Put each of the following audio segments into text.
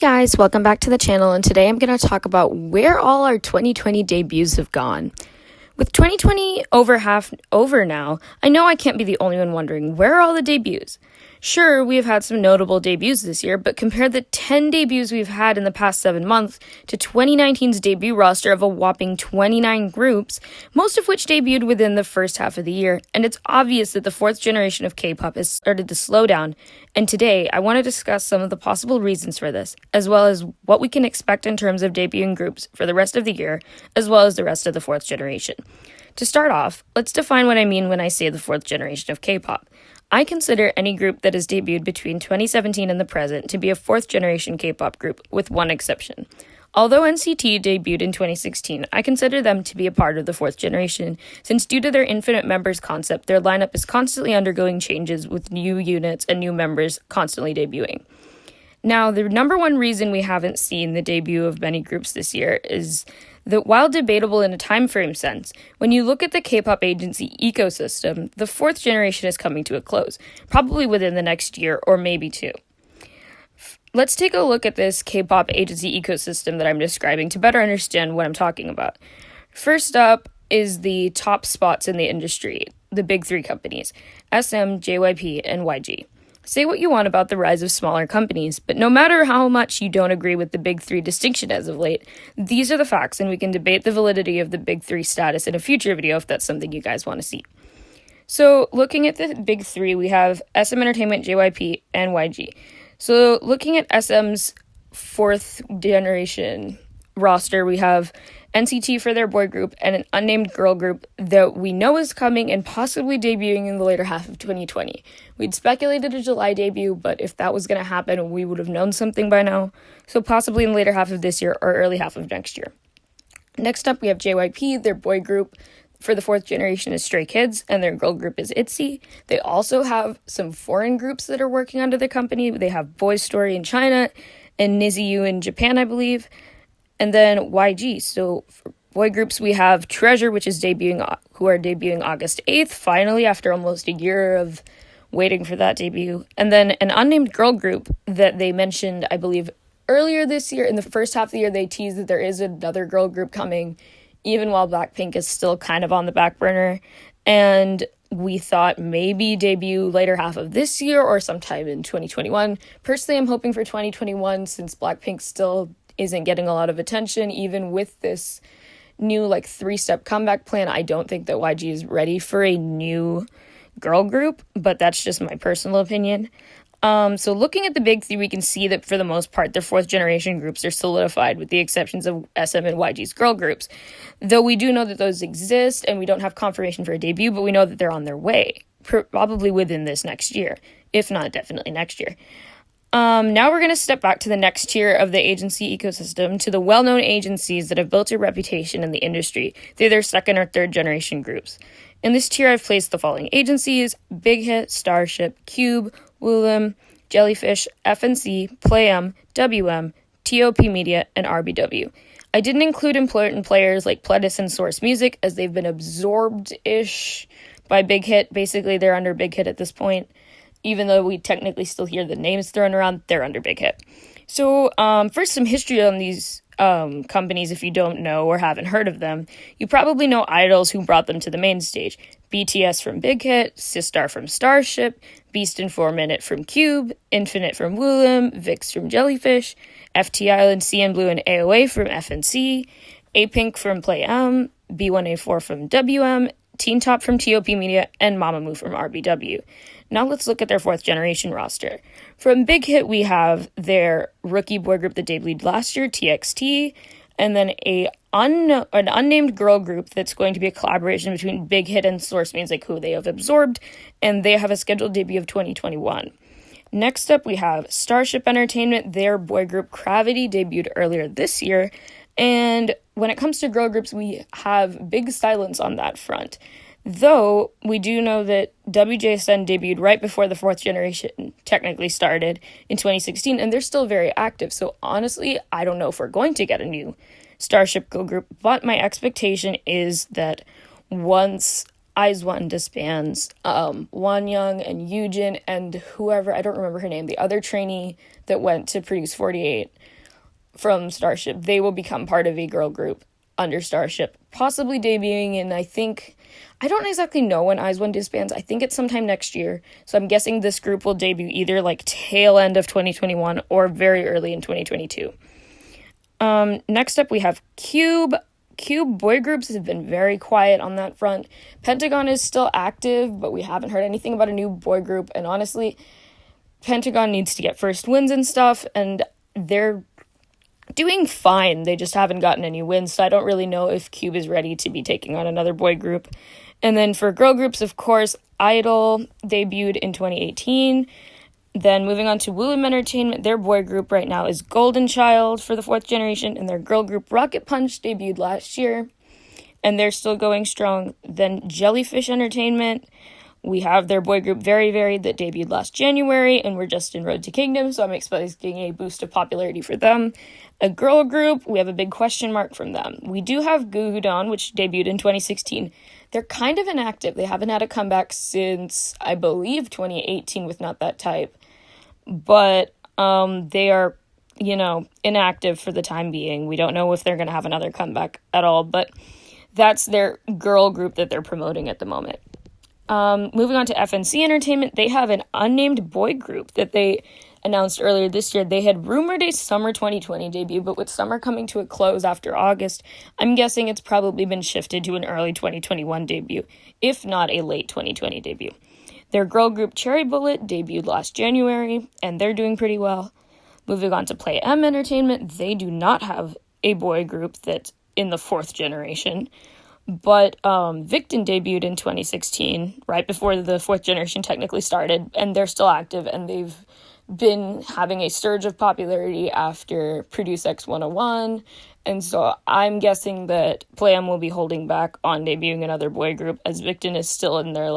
guys, welcome back to the channel, and today I'm going to talk about where all our 2020 debuts have gone. With 2020 over now, I know I can't be the only one wondering, where are all the debuts? Sure, we have had some notable debuts this year, but compare the 10 debuts we've had in the past 7 months to 2019's debut roster of a whopping 29 groups, most of which debuted within the first half of the year, and it's obvious that the fourth generation of K-pop has started to slow down, and today I want to discuss some of the possible reasons for this, as well as what we can expect in terms of debuting groups for the rest of the year, as well as the rest of the fourth generation. To start off, let's define what I mean when I say the fourth generation of K-pop. I consider any group that has debuted between 2017 and the present to be a fourth generation K-pop group, with one exception. Although NCT debuted in 2016, I consider them to be a part of the fourth generation, since due to their infinite members concept, their lineup is constantly undergoing changes with new units and new members constantly debuting. Now, the number one reason we haven't seen the debut of many groups this year is that while debatable in a time frame sense, when you look at the K-pop agency ecosystem, the fourth generation is coming to a close, probably within the next year or maybe two. Let's take a look at this K-pop agency ecosystem that I'm describing to better understand what I'm talking about. First up is the top spots in the industry, the big three companies, SM, JYP, and YG. Say what you want about the rise of smaller companies, but no matter how much you don't agree with the big three distinction as of late, these are the facts, and we can debate the validity of the big three status in a future video if that's something you guys want to see. So, looking at the big three, we have SM Entertainment, JYP, and YG. So, looking at SM's fourth generation roster, we have NCT for their boy group and an unnamed girl group that we know is coming and possibly debuting in the later half of 2020. We'd speculated a July debut, but if that was going to happen, we would have known something by now, so possibly in the later half of this year or early half of next year. Next up, we have JYP. Their boy group for the fourth generation is Stray Kids, and their girl group is ITZY. They also have some foreign groups that are working under the company. They have Boy Story in China and Niziu in Japan, I believe. And then YG. So for boy groups, we have Treasure, which is who are debuting August 8th, finally, after almost a year of waiting for that debut. And then an unnamed girl group that they mentioned, I believe, earlier this year. In the first half of the year, they teased that there is another girl group coming, even while Blackpink is still kind of on the back burner. And we thought maybe debut later half of this year or sometime in 2021. Personally, I'm hoping for 2021 since Blackpink still isn't getting a lot of attention. Even with this new 3-step comeback plan, I don't think that YG is ready for a new girl group, but that's just my personal opinion. So looking at the big three, we can see that for the most part, their fourth generation groups are solidified with the exceptions of SM and YG's girl groups. Though we do know that those exist and we don't have confirmation for a debut, but we know that they're on their way, probably within this next year, if not definitely next year. Now we're going to step back to the next tier of the agency ecosystem, to the well-known agencies that have built a reputation in the industry through their second or third generation groups. In this tier, I've placed the following agencies: Big Hit, Starship, Cube, Woollim, Jellyfish, FNC, Play-M, WM, TOP Media, and RBW. I didn't include important players like Pledis and Source Music, as they've been absorbed-ish by Big Hit. Basically, they're under Big Hit at this point. Even though we technically still hear the names thrown around, they're under Big Hit. So, first, some history on these companies, if you don't know or haven't heard of them. You probably know idols who brought them to the main stage. BTS from Big Hit, Sistar from Starship, Beast and 4 Minute from Cube, Infinite from Woollim, VIX from Jellyfish, FT Island, CN Blue, and AOA from FNC, A-Pink from Play-M, B1A4 from WM, Teen Top from TOP Media, and Mamamoo from RBW. Now let's look at their fourth generation roster. From Big Hit, we have their rookie boy group that debuted last year, TXT, and then an unnamed girl group that's going to be a collaboration between Big Hit and Source Music, who they have absorbed, and they have a scheduled debut of 2021. Next up, we have Starship Entertainment. Their boy group Gravity debuted earlier this year, and when it comes to girl groups, we have big silence on that front. Though, we do know that WJSN debuted right before the fourth generation technically started in 2016, and they're still very active. So honestly, I don't know if we're going to get a new Starship girl group, but my expectation is that once IZ*ONE disbands, Wonyoung and Yoojin and whoever, I don't remember her name, the other trainee that went to produce 48, from Starship. They will become part of a girl group under Starship, possibly debuting in, I don't exactly know when IZ*ONE disbands. I think it's sometime next year. So I'm guessing this group will debut either tail end of 2021 or very early in 2022. Next up we have Cube. Cube boy groups have been very quiet on that front. Pentagon is still active, but we haven't heard anything about a new boy group. And honestly, Pentagon needs to get first wins and stuff, and they're doing fine. They just haven't gotten any wins, so I don't really know if Cube is ready to be taking on another boy group. And then for girl groups, of course, Idol debuted in 2018. Then moving on to Woollim Entertainment, their boy group right now is Golden Child for the 4th generation, and their girl group Rocket Punch debuted last year, and they're still going strong. Then Jellyfish Entertainment, we have their boy group Very Varied that debuted last January, and we're just in Road to Kingdom, so I'm expecting a boost of popularity for them. A girl group, we have a big question mark from them. We do have Gugudan, which debuted in 2016. They're kind of inactive. They haven't had a comeback since, I believe, 2018 with Not That Type. But they are, inactive for the time being. We don't know if they're going to have another comeback at all, but that's their girl group that they're promoting at the moment. Moving on to FNC Entertainment, they have an unnamed boy group that they announced earlier this year. They had rumored a summer 2020 debut, but with summer coming to a close after August, I'm guessing it's probably been shifted to an early 2021 debut, if not a late 2020 debut. Their girl group Cherry Bullet debuted last January, and they're doing pretty well. Moving on to Play M Entertainment, they do not have a boy group that's in the 4th generation, but Victon debuted in 2016, right before the 4th generation technically started, and they're still active, and they've been having a surge of popularity after Produce X 101, and so I'm guessing that Play M will be holding back on debuting another boy group, as Victon is still in their,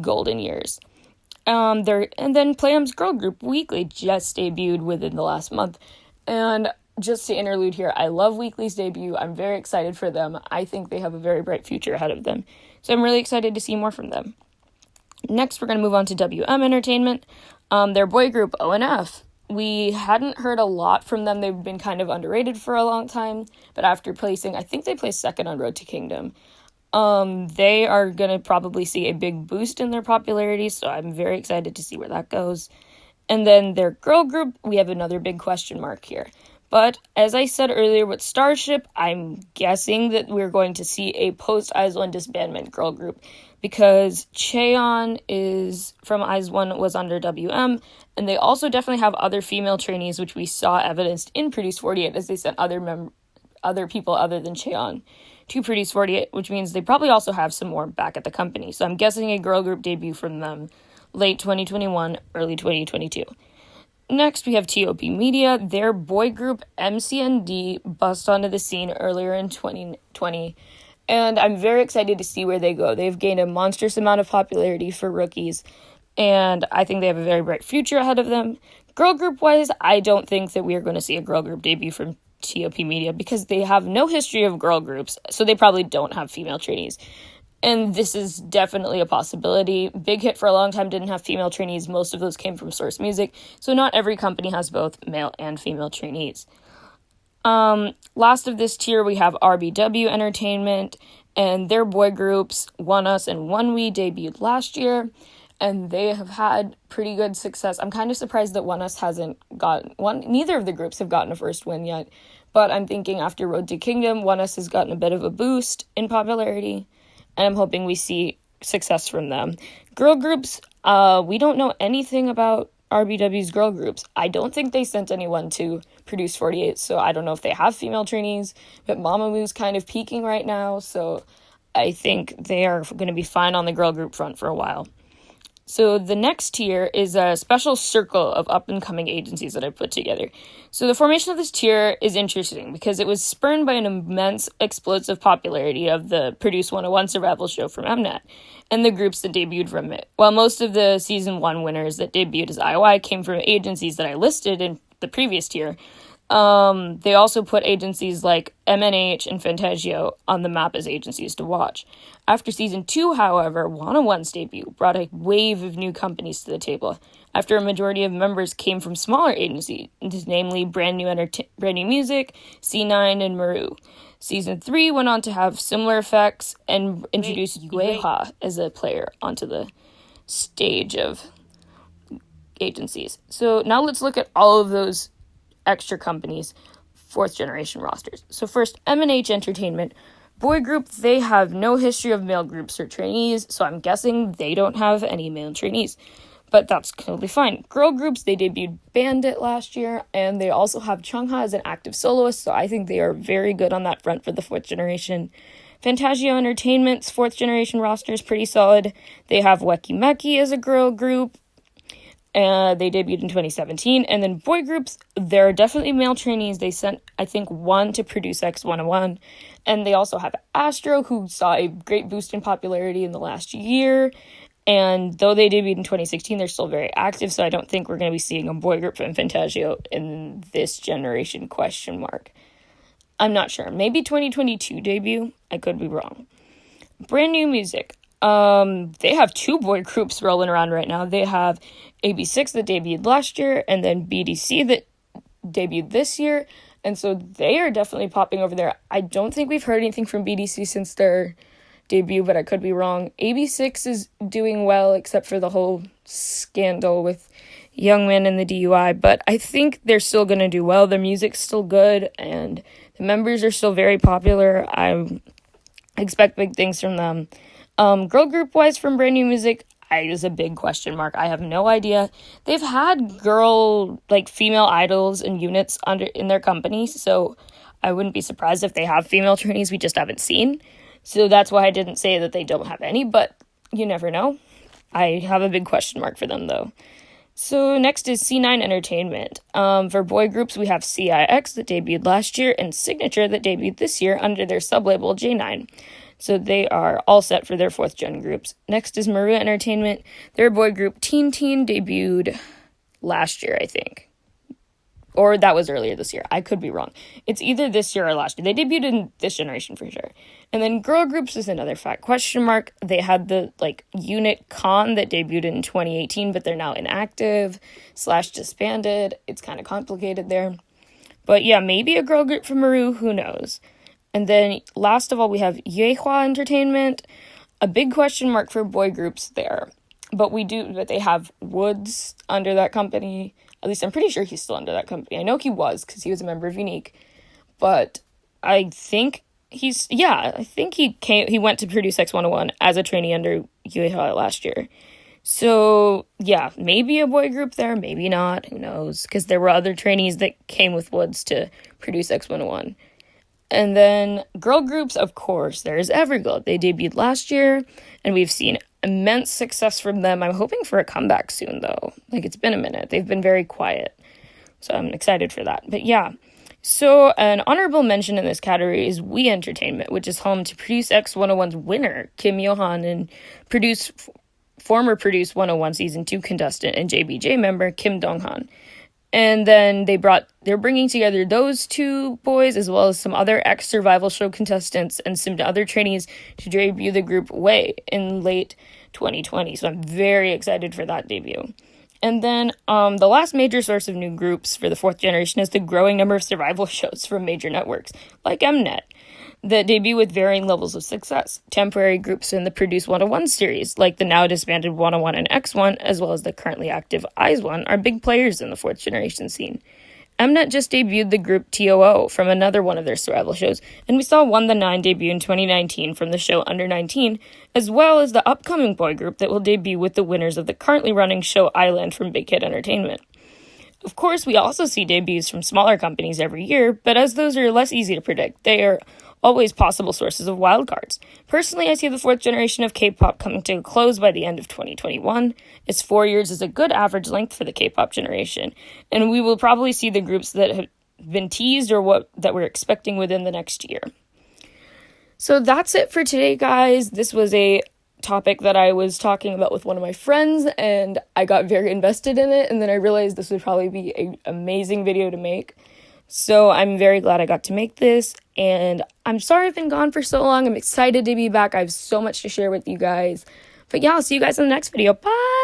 golden years. And then Play M's girl group Weekly just debuted within the last month, and just to interlude here, I love Weekly's debut. I'm very excited for them. I think they have a very bright future ahead of them, so I'm really excited to see more from them. Next, we're going to move on to WM Entertainment. Their boy group ONF. We hadn't heard a lot from them. They've been kind of underrated for a long time, but after placing, I think they placed second on Road to Kingdom. They are going to probably see a big boost in their popularity, so I'm very excited to see where that goes. And then their girl group, we have another big question mark here. But as I said earlier with Starship, I'm guessing that we're going to see a post-IZ*ONE disbandment girl group, because Cheon is from IZ*ONE was under WM, and they also definitely have other female trainees, which we saw evidenced in Produce 48, as they sent other people other than Cheon to Produce 48, which means they probably also have some more back at the company. So I'm guessing a girl group debut from them late 2021, early 2022. Next, we have TOP Media. Their boy group MCND bust onto the scene earlier in 2020, and I'm very excited to see where they go. They've gained a monstrous amount of popularity for rookies, and I think they have a very bright future ahead of them. Girl group-wise, I don't think that we are going to see a girl group debut from TOP Media, because they have no history of girl groups, so they probably don't have female trainees. And this is definitely a possibility. Big Hit for a long time didn't have female trainees. Most of those came from Source Music, so not every company has both male and female trainees. Last of this tier, we have RBW Entertainment, and their boy groups, One Us and One We, debuted last year, and they have had pretty good success. I'm kind of surprised that One Us hasn't gotten neither of the groups have gotten a first win yet, but I'm thinking after Road to Kingdom, One Us has gotten a bit of a boost in popularity, and I'm hoping we see success from them. Girl groups, we don't know anything about RBW's girl groups. I don't think they sent anyone to Produce 48, so I don't know if they have female trainees, but Mamamoo's kind of peaking right now, so I think they are going to be fine on the girl group front for a while. So the next tier is a special circle of up-and-coming agencies that I put together. So the formation of this tier is interesting because it was spurned by an immense explosive popularity of the Produce 101 survival show from Mnet and the groups that debuted from it. While most of the Season 1 winners that debuted as IOI came from agencies that I listed in the previous tier, They also put agencies like MNH and Fantasio on the map as agencies to watch. After season 2, however, 101's debut brought a wave of new companies to the table, after a majority of members came from smaller agencies, namely Brand New Music, C9, and Maru. Season 3 went on to have similar effects and introduced Yueha as a player onto the stage of agencies. So now let's look at all of those extra companies' fourth generation rosters. So first, M&H Entertainment. Boy group, they have no history of male groups or trainees, so I'm guessing they don't have any male trainees. But that's totally fine. Girl groups, they debuted Bandit last year, and they also have Chungha as an active soloist, so I think they are very good on that front for the fourth generation. Fantasio Entertainment's fourth generation roster is pretty solid. They have Weki Meki as a girl group. They debuted in 2017. And then boy groups, there are definitely male trainees. They sent, I think, one to Produce X101. And they also have Astro, who saw a great boost in popularity in the last year. And though they debuted in 2016, they're still very active, so I don't think we're going to be seeing a boy group from Fantasio in this generation, ? I'm not sure. Maybe 2022 debut? I could be wrong. Brand New Music. They have 2 boy groups rolling around right now. They have AB6 that debuted last year, and then BDC that debuted this year. And so they are definitely popping over there. I don't think we've heard anything from BDC since their debut, but I could be wrong. AB6 is doing well, except for the whole scandal with Young Men and the DUI, but I think they're still going to do well. Their music's still good, and the members are still very popular. I expect big things from them. Girl group-wise from Brand New Music, is a big question mark. I have no idea. They've had female idols and units in their company, so I wouldn't be surprised if they have female trainees we just haven't seen. So that's why I didn't say that they don't have any, but you never know. I have a big question mark for them, though. So next is C9 Entertainment. For boy groups, we have CIX that debuted last year and Signature that debuted this year under their sublabel J9. So they are all set for their fourth gen groups. Next is Maru Entertainment. Their boy group Teen debuted last year, I think. Or that was earlier this year. I could be wrong. It's either this year or last year. They debuted in this generation for sure. And then girl groups is another fat question mark. They had the unit Con that debuted in 2018, but they're now inactive / disbanded. It's kind of complicated there. But yeah, maybe a girl group from Maru, who knows. And then last of all, we have Yuehua Entertainment. A big question mark for boy groups there. But they have Woods under that company. At least I'm pretty sure he's still under that company. I know he was because he was a member of Unique. But I think he went to Produce X101 as a trainee under Yueha last year. So, yeah, maybe a boy group there, maybe not, who knows? Because there were other trainees that came with Woods to Produce X101. And then girl groups, of course, there's Everglow. They debuted last year, and we've seen immense success from them. I'm hoping for a comeback soon, though. It's been a minute. They've been very quiet. So I'm excited for that. But yeah. So an honorable mention in this category is We Entertainment, which is home to Produce X101's winner, Kim Yohan, and former Produce 101 Season 2 contestant and JBJ member, Kim Donghan. And then they're bringing together those 2 boys as well as some other ex-survival show contestants and some other trainees to debut the group Way in late 2020. So I'm very excited for that debut. And then the last major source of new groups for the fourth generation is the growing number of survival shows from major networks like Mnet that debut with varying levels of success. Temporary groups in the Produce 101 series, like the now disbanded 101 and X1, as well as the currently active Eyes 1, are big players in the fourth generation scene. Mnet just debuted the group TOO from another one of their survival shows, and we saw 1 The 9 debut in 2019 from the show Under 19, as well as the upcoming boy group that will debut with the winners of the currently running show Island from Big Hit Entertainment. Of course, we also see debuts from smaller companies every year, but as those are less easy to predict, they are always possible sources of wildcards. Personally, I see the fourth generation of K-pop coming to a close by the end of 2021. Its 4 years is a good average length for the K-pop generation, and we will probably see the groups that have been teased or that we're expecting within the next year. So that's it for today, guys. This was a topic that I was talking about with one of my friends, and I got very invested in it, and then I realized this would probably be an amazing video to make. So I'm very glad I got to make this, and I'm sorry I've been gone for so long. I'm excited to be back. I have so much to share with you guys. But yeah, I'll see you guys in the next video. Bye!